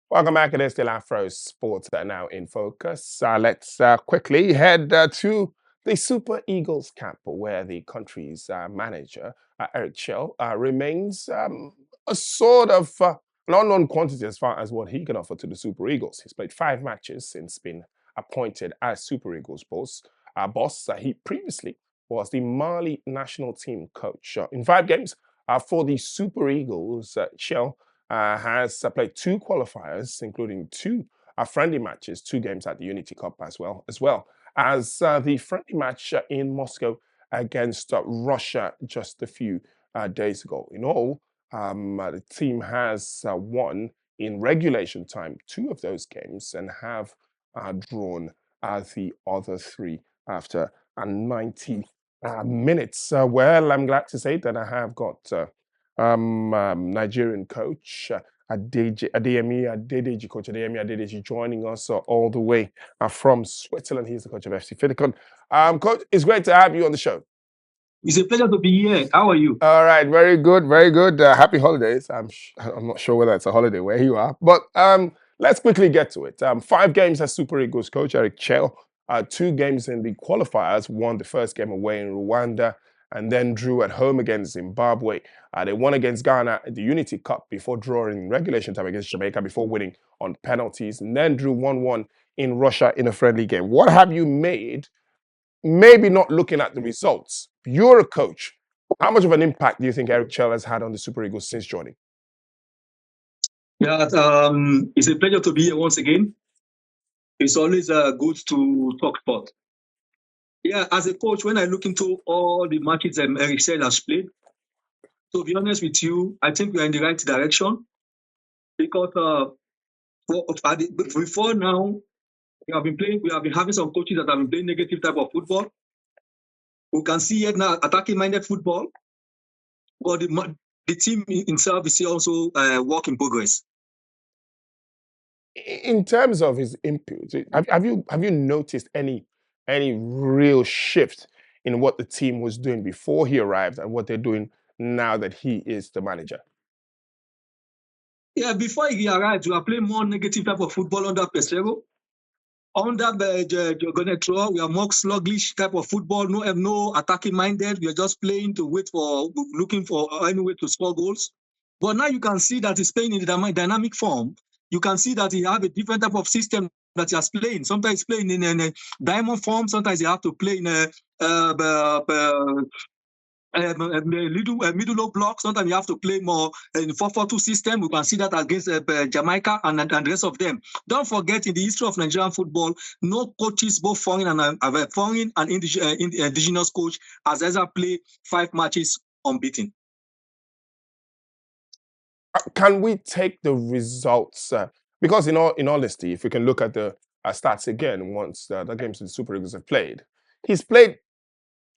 Welcome back. It is still Afrosport now in focus. Let's quickly head to the Super Eagles camp, where the country's manager, Eric Chelle, remains a sort of an unknown quantity as far as what he can offer to the Super Eagles. He's played 5 matches since being appointed as Super Eagles boss. He previously was the Mali national team coach. In 5 games for the Super Eagles, Chelle has played 2 qualifiers, including 2 friendly matches, 2 games at the Unity Cup as well as the friendly match in Moscow against Russia just a few days ago. In all, the team has won in regulation time 2 of those games and have drawn the other 3 after 90 minutes. Well, I'm glad to say that I have got Nigerian coach Adeyemi Adedeji joining us all the way from Switzerland. He's the coach of FC Finicon. Coach, it's great to have you on the show. It's a pleasure to be here. How are you? All right, very good, very good. Happy holidays. I'm not sure whether it's a holiday where you are, but let's quickly get to it. 5 games as Super Eagles coach Eric Chelle, 2 games in the qualifiers. Won the first game away in Rwanda, and then drew at home against Zimbabwe. They won against Ghana at the Unity Cup before drawing in regulation time against Jamaica before winning on penalties, and then drew 1-1 in Russia in a friendly game. What have you made? Maybe not looking at the results. You're a coach. How much of an impact do you think Eric Chelle has had on the Super Eagles since joining? Yeah, it's a pleasure to be here once again. It's always good to talk sport. Yeah, as a coach, when I look into all the matches Eric Chelle has played, to be honest with you, I think we are in the right direction because before now, we have been having some coaches that have been playing negative type of football. We can see it now, attacking-minded football, but the team itself is also a work in progress. In terms of his input, have you noticed any real shift in what the team was doing before he arrived and what they're doing now that he is the manager? Yeah, before he arrived, we are playing more negative type of football under Pesero. Under Gonetro, we are more sluggish type of football, no attacking minded. We are just playing to looking for any way to score goals. But now you can see that he's playing in the dynamic form. You can see that he have a different type of system that he has playing. Sometimes he's playing in a diamond form. Sometimes he have to play in a middle low block. Sometimes you have to play more in 4-4-2 system. We can see that against Jamaica and the rest of them. Don't forget, in the history of Nigerian football, no coaches, both foreign and indigenous coach, has ever played 5 matches unbeaten. Can we take the results? Because in all honesty, if we can look at the stats again, once the games the Super Eagles have played, he's played,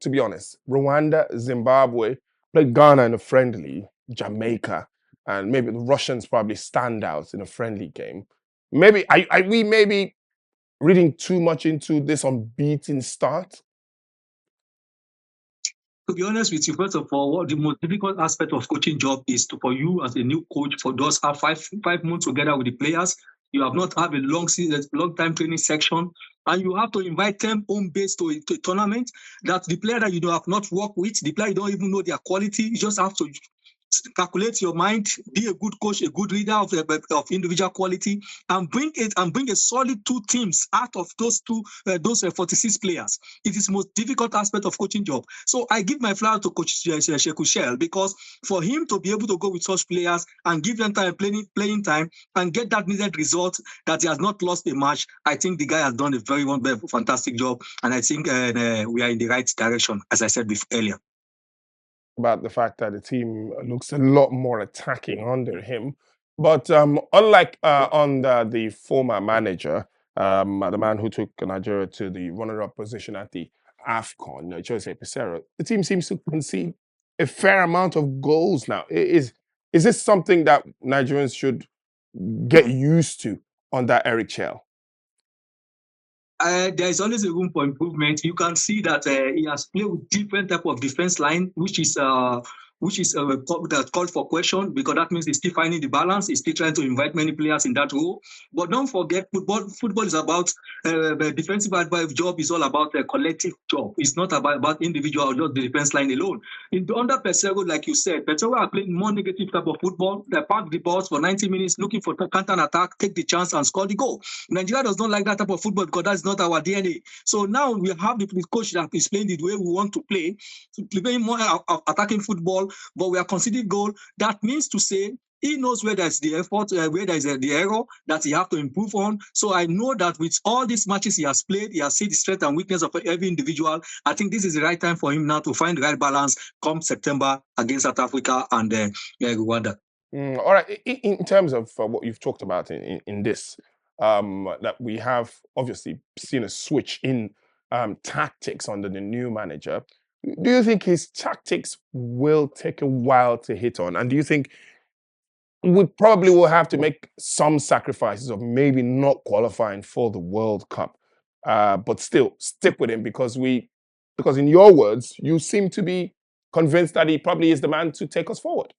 to be honest, Rwanda, Zimbabwe, played Ghana in a friendly, Jamaica, and maybe the Russians probably stand out in a friendly game. Maybe are we maybe reading too much into this unbeaten start? To be honest with you, first of all, what the most difficult aspect of coaching job is for you as a new coach, for those have 5 months together with the players. You have not have a long time training section, and you have to invite them home base to a tournament that the player that you have not worked with, the player you don't even know their quality. You just have to calculate your mind, be a good coach, a good leader of individual quality, and bring a solid 2 teams out of those 46 players. It is the most difficult aspect of coaching job. So I give my flower to Coach Chelle, because for him to be able to go with such players and give them time playing time and get that needed result, that he has not lost a match, I think the guy has done a very fantastic job, and I think we are in the right direction, as I said earlier. About the fact that the team looks a lot more attacking under him. But unlike under the former manager, the man who took Nigeria to the runner-up position at the AFCON, Jose Peseiro, the team seems to concede a fair amount of goals now. Is this something that Nigerians should get used to under Eric Chelle? There is always a room for improvement. You can see that he has played with different type of defense line, which is which is that called for question, because that means he's still finding the balance. He's still trying to invite many players in that role. But don't forget, football is about the defensive advice job is all about a collective job. It's not about individual or just the defense line alone. Under Pesero, like you said, Pesero are playing more negative type of football. They park the balls for 90 minutes, looking for counter attack, take the chance and score the goal. Nigeria does not like that type of football because that's not our DNA. So now we have the coach that is playing the way we want to play more attacking football, but we are conceding goal. That means to say he knows where there's the effort, where there's the error that he have to improve on. So I know that with all these matches he has played, he has seen the strength and weakness of every individual. I think this is the right time for him now to find the right balance come September against South Africa and Rwanda. All right. In terms of what you've talked about in this, that we have obviously seen a switch in tactics under the new manager. Do you think his tactics will take a while to hit on? And do you think we probably will have to make some sacrifices of maybe not qualifying for the World Cup, but still stick with him because in your words, you seem to be convinced that he probably is the man to take us forward.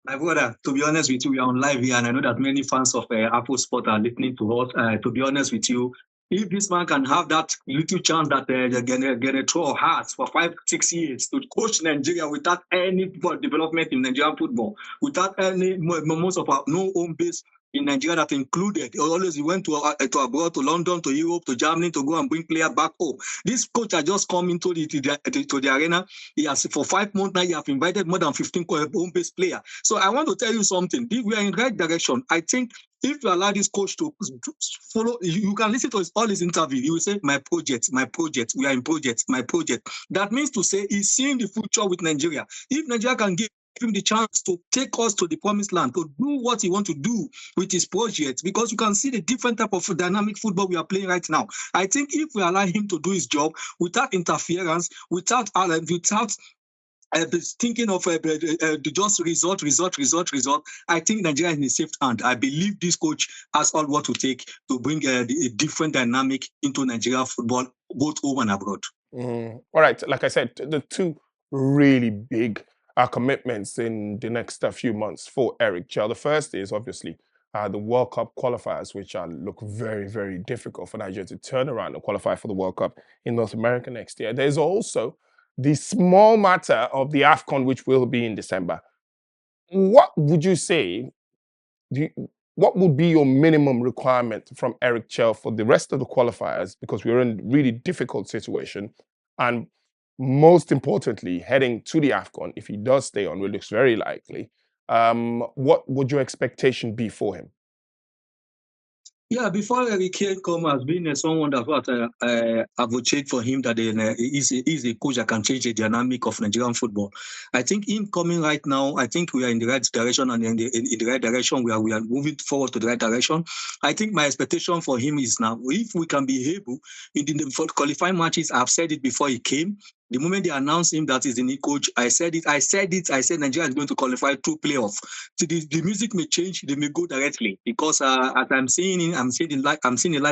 My brother, to be honest with you, we are on live here, and I know that many fans of Afrosport are listening to us. To be honest with you, if this man can have that little chance that Genetro has for 5-6 years to coach Nigeria without any development in Nigerian football, without any most of our no home base in Nigeria that included, always he went to abroad, to London, to Europe, to Germany to go and bring players back home. This coach has just come into the arena. He has for 5 months now. He have invited more than 15 home-based players. So I want to tell you something. We are in the right direction. I think if you allow this coach to follow, you can listen to all his interviews. He will say, my project, we are in project, my project. That means to say he's seeing the future with Nigeria. If Nigeria can give him the chance to take us to the promised land, to do what he wants to do with his project, because you can see the different type of dynamic football we are playing right now. I think if we allow him to do his job without interference, without thinking of just result. I think Nigeria is in a safe hand. I believe this coach has all what to take to bring a different dynamic into Nigeria football, both home and abroad. All right. Like I said, the two really big commitments in the next few months for Eric Chelle. The first is obviously the World Cup qualifiers, which look very, very difficult for Nigeria to turn around and qualify for the World Cup in North America next year. There's also the small matter of the AFCON, which will be in December. What would you say? What would be your minimum requirement from Eric Chelle for the rest of the qualifiers? Because we're in a really difficult situation. And most importantly, heading to the AFCON, if he does stay on, which looks very likely, what would your expectation be for him? Yeah, before Eric Chelle come has been someone that advocate for him that he's a coach that can change the dynamic of Nigerian football. I think him coming right now, I think we are in the right direction, and in the right direction. We are moving forward to the right direction. I think my expectation for him is now, if we can be able in the qualifying matches, I've said it before he came. The moment they announced him that he's the new coach, I said Nigeria is going to qualify through playoff. So the music may change, they may go directly, because as I'm seeing the light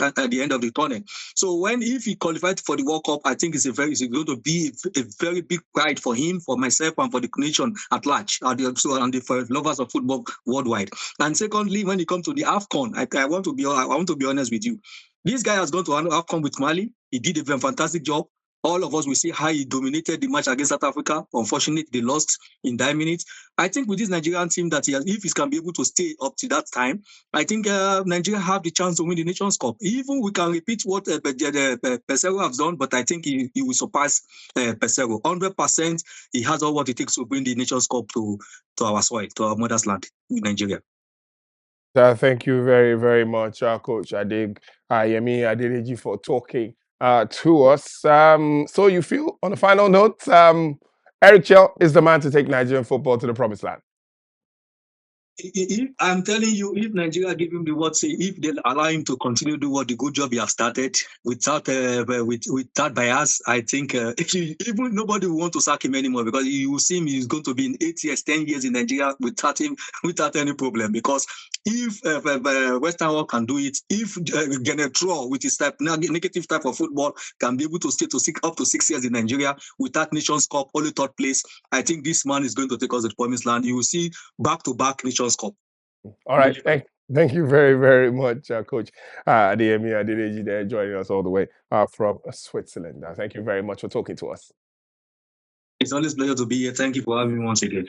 at the end of the tunnel. So if he qualified for the World Cup, I think it's going to be a very big pride for him, for myself, and for the nation at large, for lovers of football worldwide. And secondly, when it comes to the AFCON, I want to be honest with you. This guy has gone to AFCON with Mali. He did a fantastic job. All of us will see how he dominated the match against South Africa. Unfortunately, they lost in 9 minutes. I think with this Nigerian team that if he can be able to stay up to that time, I think Nigeria have the chance to win the Nations Cup. Even we can repeat what Pesero has done, but I think he will surpass Pesero. 100%, he has all what it takes to bring the Nations Cup to our soil, to our mother's land, Nigeria. Thank you very, very much, Coach Yemi Adedeji, for talking to us. So you feel, on a final note, Eric Chelle is the man to take Nigerian football to the promised land? I'm telling you, if Nigeria give him the word, say if they allow him to continue do what the good job he has started without without bias, I think even nobody will want to sack him anymore, because you will see him, he's going to be in 8 years, 10 years in Nigeria without him, without any problem. Because if Western world can do it, if Genetraw with his negative type of football can be able to stay up to 6 years in Nigeria without Nations Cup, only third place, I think this man is going to take us to the promised land. You will see back-to-back Nations Cup. All right. Thank you very, very much, Coach Adeyemi Adedeji there, joining us all the way from Switzerland. Thank you very much for talking to us. It's always a pleasure to be here. Thank you for having me once again.